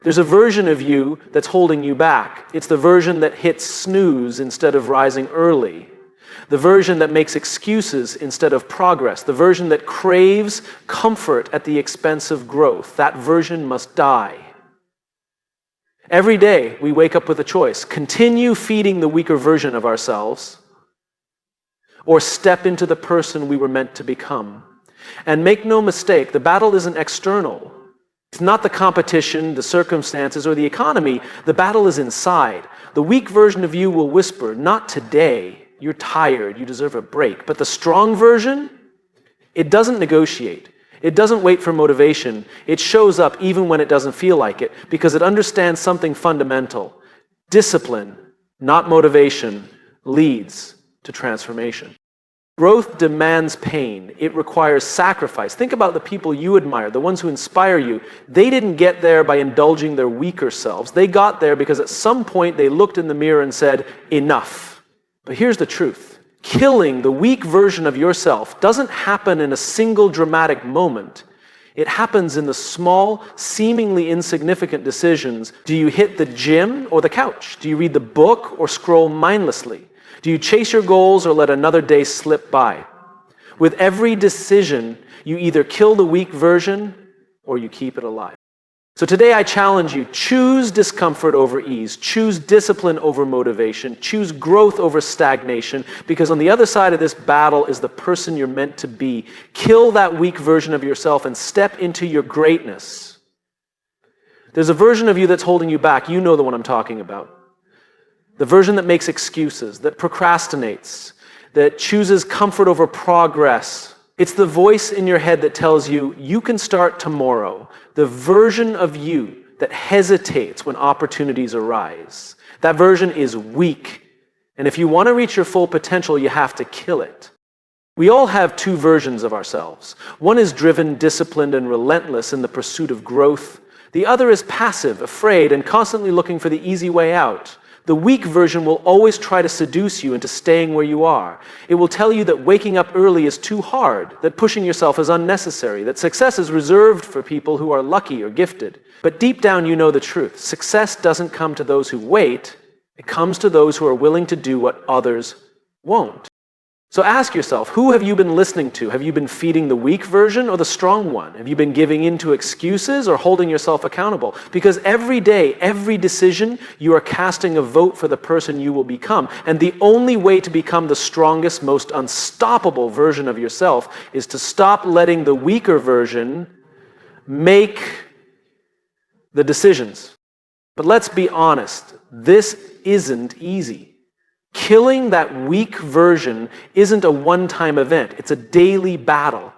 There's a version of you that's holding you back. It's the version that hits snooze instead of rising early. The version that makes excuses instead of progress. The version that craves comfort at the expense of growth. That version must die. Every day we wake up with a choice. Continue feeding the weaker version of ourselves, or step into the person we were meant to become. And make no mistake, the battle isn't external. It's not the competition, the circumstances, or the economy. The battle is inside. The weak version of you will whisper, "Not today. You're tired. You deserve a break." But the strong version, it doesn't negotiate. It doesn't wait for motivation. It shows up even when it doesn't feel like it, because it understands something fundamental. Discipline, not motivation, leads to transformation. Growth demands pain. It requires sacrifice. Think about the people you admire, the ones who inspire you. They didn't get there by indulging their weaker selves. They got there because at some point they looked in the mirror and said, "Enough." But here's the truth. Killing the weak version of yourself doesn't happen in a single dramatic moment. It happens in the small, seemingly insignificant decisions. Do you hit the gym or the couch? Do you read the book or scroll mindlessly? Do you chase your goals or let another day slip by? With every decision, you either kill the weak version or you keep it alive. So today I challenge you, choose discomfort over ease, choose discipline over motivation, choose growth over stagnation, because on the other side of this battle is the person you're meant to be. Kill that weak version of yourself and step into your greatness. There's a version of you that's holding you back. You know the one I'm talking about. The version that makes excuses, that procrastinates, that chooses comfort over progress. It's the voice in your head that tells you, you can start tomorrow. The version of you that hesitates when opportunities arise. That version is weak. And if you want to reach your full potential, you have to kill it. We all have two versions of ourselves. One is driven, disciplined, and relentless in the pursuit of growth. The other is passive, afraid, and constantly looking for the easy way out. The weak version will always try to seduce you into staying where you are. It will tell you that waking up early is too hard, that pushing yourself is unnecessary, that success is reserved for people who are lucky or gifted. But deep down you know the truth. Success doesn't come to those who wait. It comes to those who are willing to do what others won't. So ask yourself, who have you been listening to? Have you been feeding the weak version or the strong one? Have you been giving in to excuses or holding yourself accountable? Because every day, every decision, you are casting a vote for the person you will become. And the only way to become the strongest, most unstoppable version of yourself is to stop letting the weaker version make the decisions. But let's be honest, this isn't easy. Killing that weak version isn't a one-time event. It's a daily battle.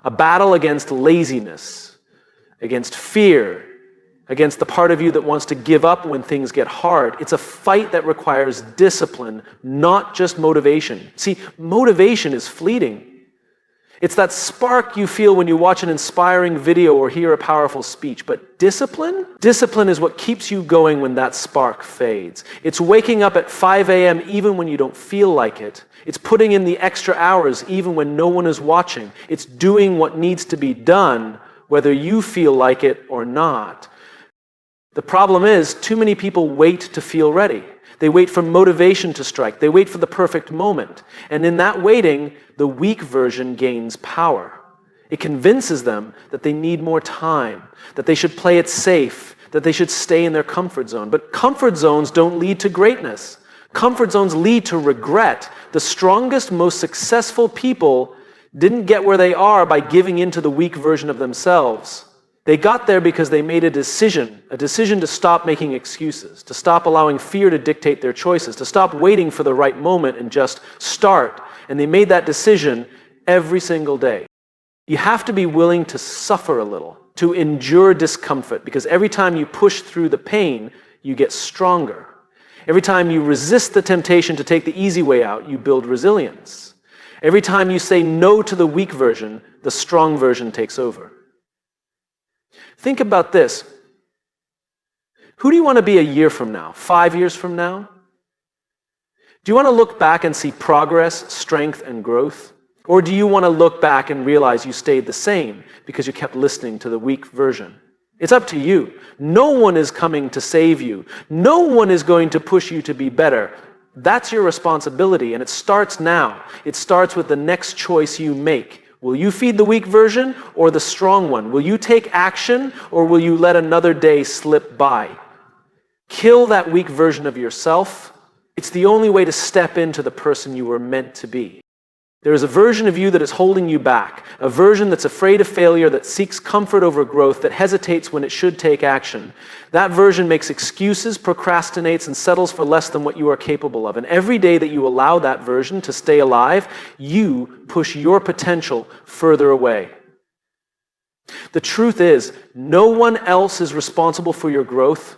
A battle against laziness, against fear, against the part of you that wants to give up when things get hard. It's a fight that requires discipline, not just motivation. See, motivation is fleeting. It's that spark you feel when you watch an inspiring video or hear a powerful speech. But discipline? Discipline is what keeps you going when that spark fades. It's waking up at 5 a.m. even when you don't feel like it. It's putting in the extra hours even when no one is watching. It's doing what needs to be done, whether you feel like it or not. The problem is, too many people wait to feel ready. They wait for motivation to strike. They wait for the perfect moment. And in that waiting, the weak version gains power. It convinces them that they need more time, that they should play it safe, that they should stay in their comfort zone. But comfort zones don't lead to greatness. Comfort zones lead to regret. The strongest, most successful people didn't get where they are by giving in to the weak version of themselves. They got there because they made a decision to stop making excuses, to stop allowing fear to dictate their choices, to stop waiting for the right moment and just start. And they made that decision every single day. You have to be willing to suffer a little, to endure discomfort, because every time you push through the pain, you get stronger. Every time you resist the temptation to take the easy way out, you build resilience. Every time you say no to the weak version, the strong version takes over. Think about this. Who do you want to be a year from now? 5 years from now? Do you want to look back and see progress, strength, and growth? Or do you want to look back and realize you stayed the same because you kept listening to the weak version? It's up to you. No one is coming to save you. No one is going to push you to be better. That's your responsibility, and it starts now. It starts with the next choice you make. Will you feed the weak version or the strong one? Will you take action or will you let another day slip by? Kill that weak version of yourself. It's the only way to step into the person you were meant to be. There is a version of you that is holding you back, a version that's afraid of failure, that seeks comfort over growth, that hesitates when it should take action. That version makes excuses, procrastinates, and settles for less than what you are capable of. And every day that you allow that version to stay alive, you push your potential further away. The truth is, no one else is responsible for your growth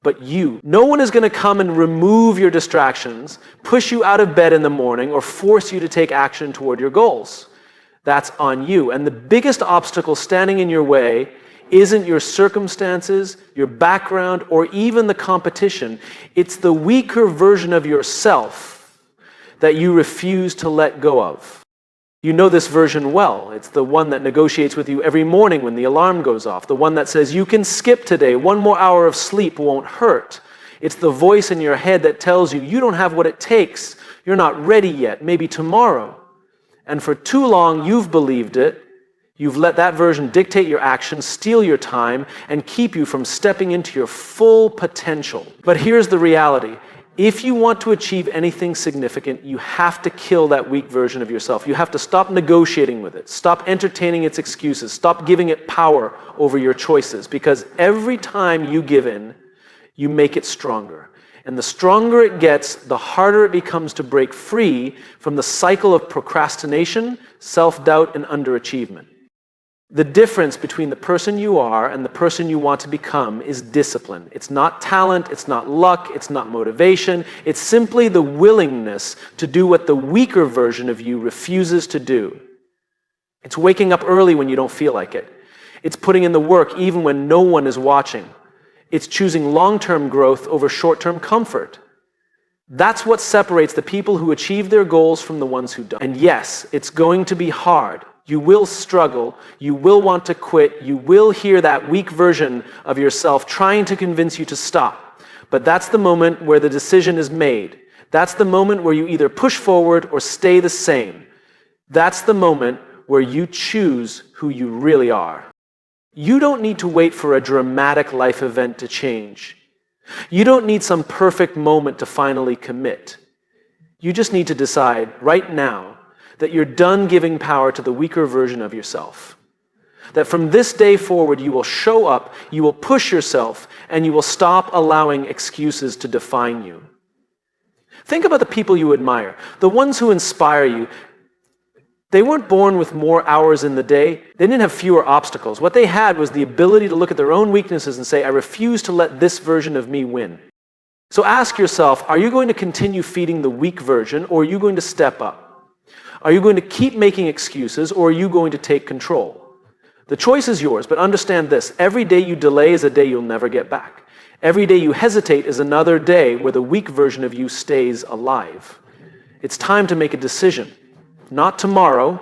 but you. No one is going to come and remove your distractions, push you out of bed in the morning, or force you to take action toward your goals. That's on you. And the biggest obstacle standing in your way isn't your circumstances, your background, or even the competition. It's the weaker version of yourself that you refuse to let go of. You know this version well. It's the one that negotiates with you every morning when the alarm goes off. The one that says, you can skip today. 1 more hour of sleep won't hurt. It's the voice in your head that tells you, you don't have what it takes. You're not ready yet. Maybe tomorrow. And for too long, you've believed it. You've let that version dictate your actions, steal your time, and keep you from stepping into your full potential. But here's the reality. If you want to achieve anything significant, you have to kill that weak version of yourself. You have to stop negotiating with it. Stop entertaining its excuses. Stop giving it power over your choices. Because every time you give in, you make it stronger. And the stronger it gets, the harder it becomes to break free from the cycle of procrastination, self-doubt, and underachievement. The difference between the person you are and the person you want to become is discipline. It's not talent, it's not luck, it's not motivation. It's simply the willingness to do what the weaker version of you refuses to do. It's waking up early when you don't feel like it. It's putting in the work even when no one is watching. It's choosing long-term growth over short-term comfort. That's what separates the people who achieve their goals from the ones who don't. And yes, it's going to be hard. You will struggle, you will want to quit, you will hear that weak version of yourself trying to convince you to stop. But that's the moment where the decision is made. That's the moment where you either push forward or stay the same. That's the moment where you choose who you really are. You don't need to wait for a dramatic life event to change. You don't need some perfect moment to finally commit. You just need to decide right now that you're done giving power to the weaker version of yourself. That from this day forward, you will show up, you will push yourself, and you will stop allowing excuses to define you. Think about the people you admire, the ones who inspire you. They weren't born with more hours in the day. They didn't have fewer obstacles. What they had was the ability to look at their own weaknesses and say, I refuse to let this version of me win. So ask yourself, are you going to continue feeding the weak version, or are you going to step up? Are you going to keep making excuses, or are you going to take control? The choice is yours, but understand this. Every day you delay is a day you'll never get back. Every day you hesitate is another day where the weak version of you stays alive. It's time to make a decision. Not tomorrow,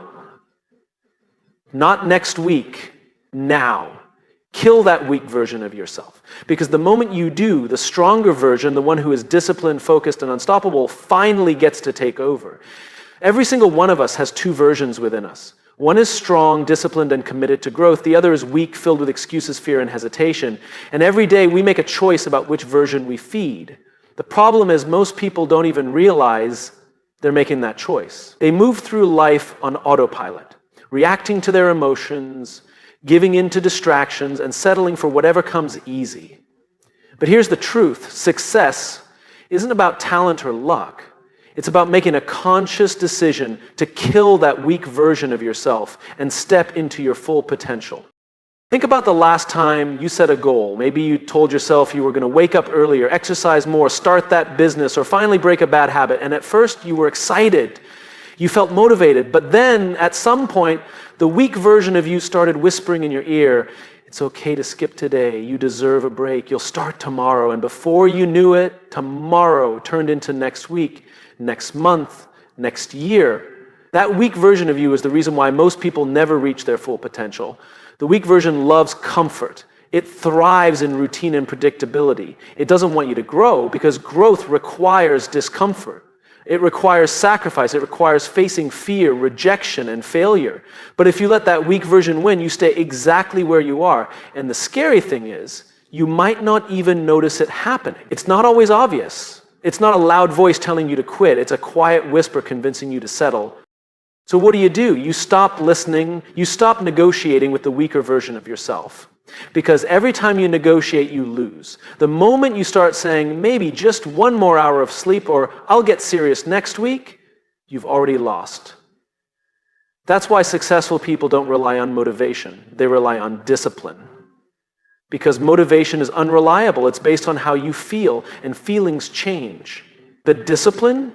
not next week, now. Kill that weak version of yourself. Because the moment you do, the stronger version, the one who is disciplined, focused, and unstoppable, finally gets to take over. Every single one of us has two versions within us. One is strong, disciplined, and committed to growth. The other is weak, filled with excuses, fear, and hesitation. And every day we make a choice about which version we feed. The problem is most people don't even realize they're making that choice. They move through life on autopilot, reacting to their emotions, giving in to distractions, and settling for whatever comes easy. But here's the truth. Success isn't about talent or luck. It's about making a conscious decision to kill that weak version of yourself and step into your full potential. Think about the last time you set a goal. Maybe you told yourself you were going to wake up earlier, exercise more, start that business, or finally break a bad habit. And at first you were excited. You felt motivated. But then at some point, the weak version of you started whispering in your ear, it's okay to skip today. You deserve a break. You'll start tomorrow. And before you knew it, tomorrow turned into next week, next month, next year. That weak version of you is the reason why most people never reach their full potential. The weak version loves comfort. It thrives in routine and predictability. It doesn't want you to grow because growth requires discomfort. It requires sacrifice. It requires facing fear, rejection, and failure. But if you let that weak version win, you stay exactly where you are. And the scary thing is, you might not even notice it happening. It's not always obvious. It's not a loud voice telling you to quit. It's a quiet whisper convincing you to settle. So what do? You stop listening. You stop negotiating with the weaker version of yourself. Because every time you negotiate, you lose. The moment you start saying, maybe just one more hour of sleep, or I'll get serious next week, you've already lost. That's why successful people don't rely on motivation. They rely on discipline. Because motivation is unreliable. It's based on how you feel, and feelings change. The discipline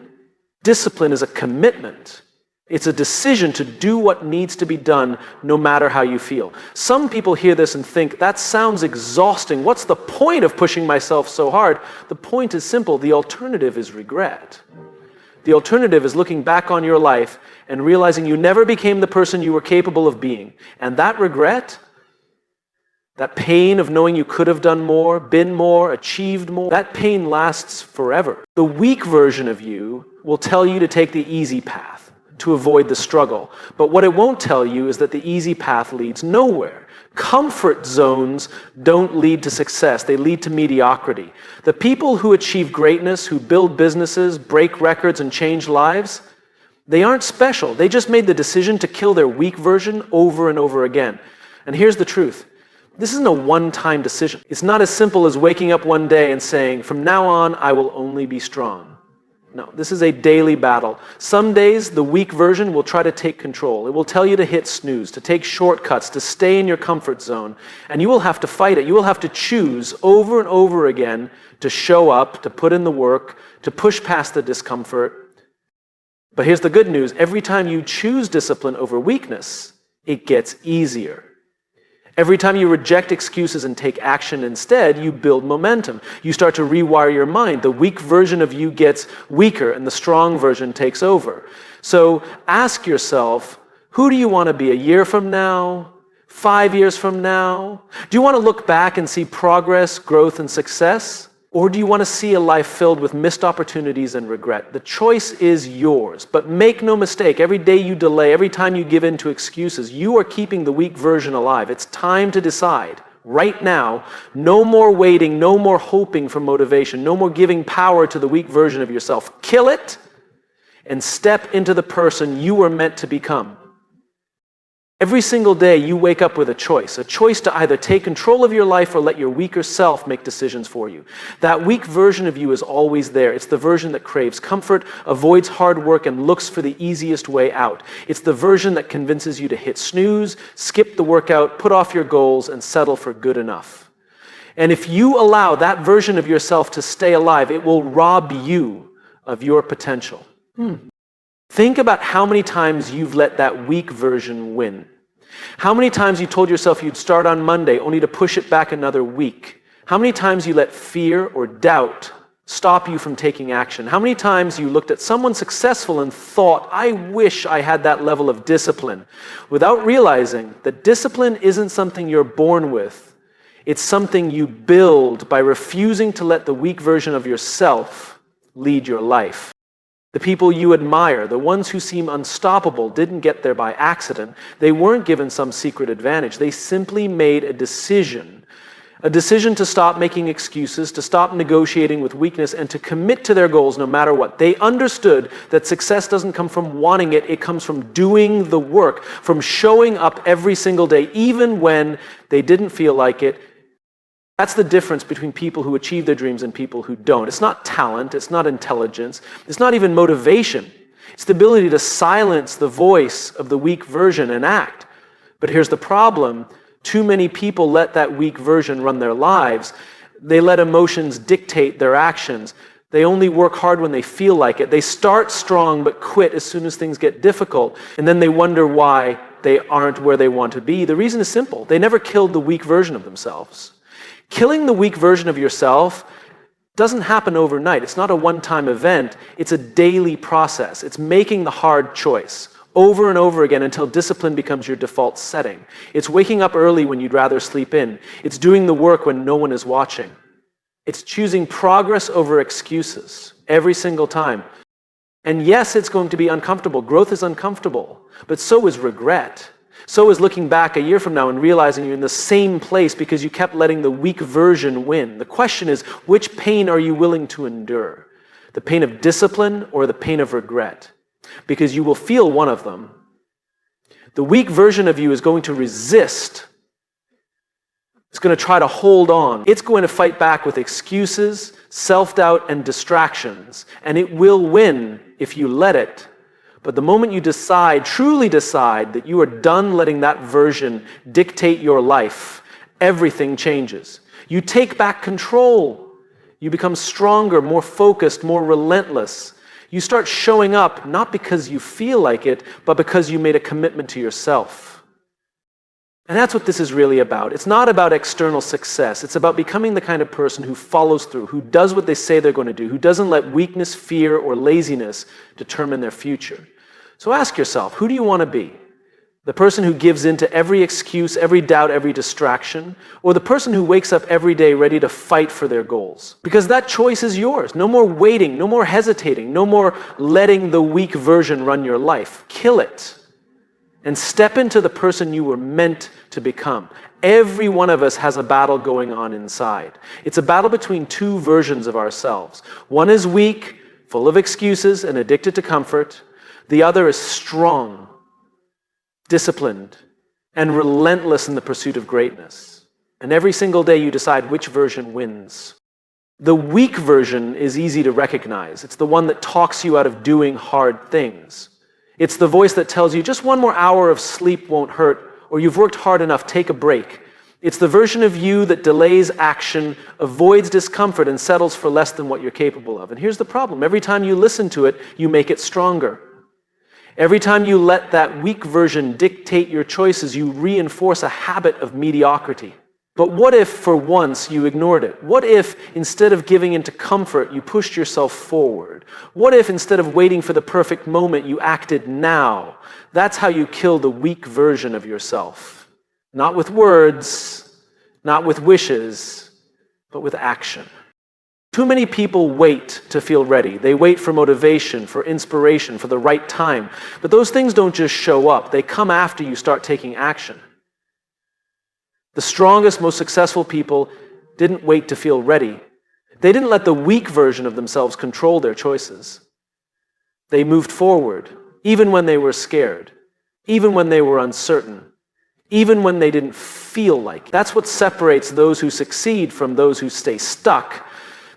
is a commitment. It's a decision to do what needs to be done no matter how you feel. Some people hear this and think, that sounds exhausting. What's the point of pushing myself so hard? The point is simple. The alternative is regret. The alternative is looking back on your life and realizing you never became the person you were capable of being. And that regret, that pain of knowing you could have done more, been more, achieved more, that pain lasts forever. The weak version of you will tell you to take the easy path, to avoid the struggle. But what it won't tell you is that the easy path leads nowhere. Comfort zones don't lead to success. They lead to mediocrity. The people who achieve greatness, who build businesses, break records, and change lives, they aren't special. They just made the decision to kill their weak version over and over again. And here's the truth. This isn't a one-time decision. It's not as simple as waking up one day and saying, from now on, I will only be strong. No, this is a daily battle. Some days, the weak version will try to take control. It will tell you to hit snooze, to take shortcuts, to stay in your comfort zone. And you will have to fight it. You will have to choose over and over again to show up, to put in the work, to push past the discomfort. But here's the good news. Every time you choose discipline over weakness, it gets easier. Every time you reject excuses and take action instead, you build momentum. You start to rewire your mind. The weak version of you gets weaker and the strong version takes over. So ask yourself, who do you want to be a year from now? 5 years from now? Do you want to look back and see progress, growth, and success? Or do you want to see a life filled with missed opportunities and regret? The choice is yours. But make no mistake, every day you delay, every time you give in to excuses, you are keeping the weak version alive. It's time to decide. Right now, no more waiting, no more hoping for motivation, no more giving power to the weak version of yourself. Kill it and step into the person you were meant to become. Every single day you wake up with a choice to either take control of your life or let your weaker self make decisions for you. That weak version of you is always there. It's the version that craves comfort, avoids hard work, and looks for the easiest way out. It's the version that convinces you to hit snooze, skip the workout, put off your goals, and settle for good enough. And if you allow that version of yourself to stay alive, it will rob you of your potential. Think about how many times you've let that weak version win. How many times you told yourself you'd start on Monday only to push it back another week. How many times you let fear or doubt stop you from taking action. How many times you looked at someone successful and thought, I wish I had that level of discipline, without realizing that discipline isn't something you're born with. It's something you build by refusing to let the weak version of yourself lead your life. The people you admire, the ones who seem unstoppable, didn't get there by accident. They weren't given some secret advantage. They simply made a decision to stop making excuses, to stop negotiating with weakness, and to commit to their goals no matter what. They understood that success doesn't come from wanting it, it comes from doing the work, from showing up every single day, even when they didn't feel like it. That's the difference between people who achieve their dreams and people who don't. It's not talent, it's not intelligence, it's not even motivation. It's the ability to silence the voice of the weak version and act. But here's the problem. Too many people let that weak version run their lives. They let emotions dictate their actions. They only work hard when they feel like it. They start strong but quit as soon as things get difficult. And then they wonder why they aren't where they want to be. The reason is simple. They never killed the weak version of themselves. Killing the weak version of yourself doesn't happen overnight. It's not a one-time event. It's a daily process. It's making the hard choice over and over again until discipline becomes your default setting. It's waking up early when you'd rather sleep in. It's doing the work when no one is watching. It's choosing progress over excuses every single time. And yes, it's going to be uncomfortable. Growth is uncomfortable, but so is regret. So is looking back a year from now and realizing you're in the same place because you kept letting the weak version win. The question is, which pain are you willing to endure? The pain of discipline or the pain of regret? Because you will feel one of them. The weak version of you is going to resist. It's going to try to hold on. It's going to fight back with excuses, self-doubt, and distractions. And it will win if you let it. But the moment you decide, truly decide, that you are done letting that version dictate your life, everything changes. You take back control. You become stronger, more focused, more relentless. You start showing up not because you feel like it, but because you made a commitment to yourself. And that's what this is really about. It's not about external success. It's about becoming the kind of person who follows through, who does what they say they're going to do, who doesn't let weakness, fear, or laziness determine their future. So ask yourself, who do you want to be? The person who gives in to every excuse, every doubt, every distraction, or the person who wakes up every day ready to fight for their goals? Because that choice is yours. No more waiting, no more hesitating, no more letting the weak version run your life. Kill it and step into the person you were meant to become. Every one of us has a battle going on inside. It's a battle between two versions of ourselves. One is weak, full of excuses, and addicted to comfort. The other is strong, disciplined, and relentless in the pursuit of greatness. And every single day you decide which version wins. The weak version is easy to recognize. It's the one that talks you out of doing hard things. It's the voice that tells you just one more hour of sleep won't hurt, or you've worked hard enough, take a break. It's the version of you that delays action, avoids discomfort, and settles for less than what you're capable of. And here's the problem. Every time you listen to it, you make it stronger. Every time you let that weak version dictate your choices, you reinforce a habit of mediocrity. But what if, for once, you ignored it? What if, instead of giving into comfort, you pushed yourself forward? What if, instead of waiting for the perfect moment, you acted now? That's how you kill the weak version of yourself. Not with words, not with wishes, but with action. Too many people wait to feel ready. They wait for motivation, for inspiration, for the right time. But those things don't just show up. They come after you start taking action. The strongest, most successful people didn't wait to feel ready. They didn't let the weak version of themselves control their choices. They moved forward, even when they were scared, even when they were uncertain, even when they didn't feel like it. That's what separates those who succeed from those who stay stuck.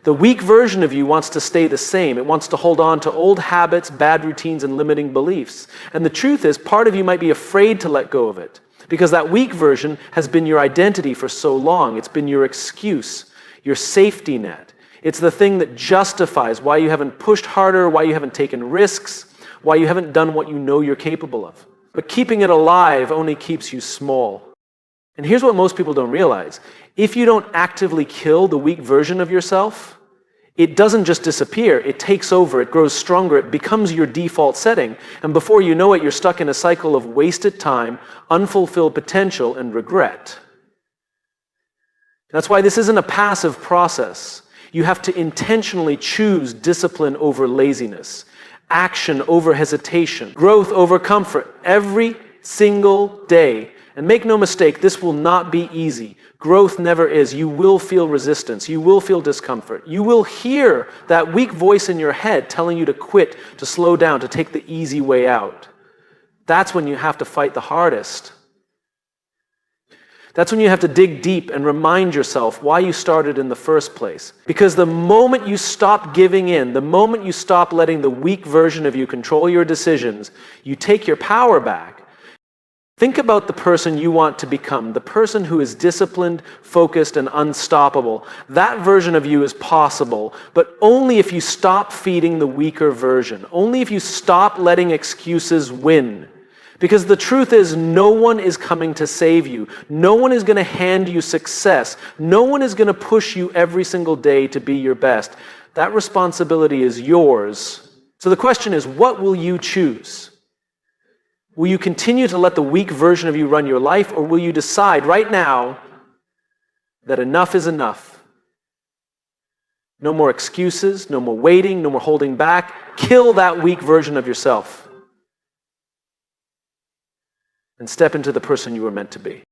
The weak version of you wants to stay the same. It wants to hold on to old habits, bad routines, and limiting beliefs. And the truth is, part of you might be afraid to let go of it, because that weak version has been your identity for so long. It's been your excuse, your safety net. It's the thing that justifies why you haven't pushed harder, why you haven't taken risks, why you haven't done what you know you're capable of. But keeping it alive only keeps you small. And here's what most people don't realize. If you don't actively kill the weak version of yourself, it doesn't just disappear, it takes over, it grows stronger, it becomes your default setting, and before you know it, you're stuck in a cycle of wasted time, unfulfilled potential, and regret. That's why this isn't a passive process. You have to intentionally choose discipline over laziness, action over hesitation, growth over comfort, every single day. And make no mistake, this will not be easy. Growth never is. You will feel resistance. You will feel discomfort. You will hear that weak voice in your head telling you to quit, to slow down, to take the easy way out. That's when you have to fight the hardest. That's when you have to dig deep and remind yourself why you started in the first place. Because the moment you stop giving in, the moment you stop letting the weak version of you control your decisions, you take your power back. Think about the person you want to become, the person who is disciplined, focused, and unstoppable. That version of you is possible, but only if you stop feeding the weaker version, only if you stop letting excuses win. Because the truth is, no one is coming to save you. No one is going to hand you success. No one is going to push you every single day to be your best. That responsibility is yours. So the question is, what will you choose? Will you continue to let the weak version of you run your life, or will you decide right now that enough is enough? No more excuses, no more waiting, no more holding back. Kill that weak version of yourself and step into the person you were meant to be.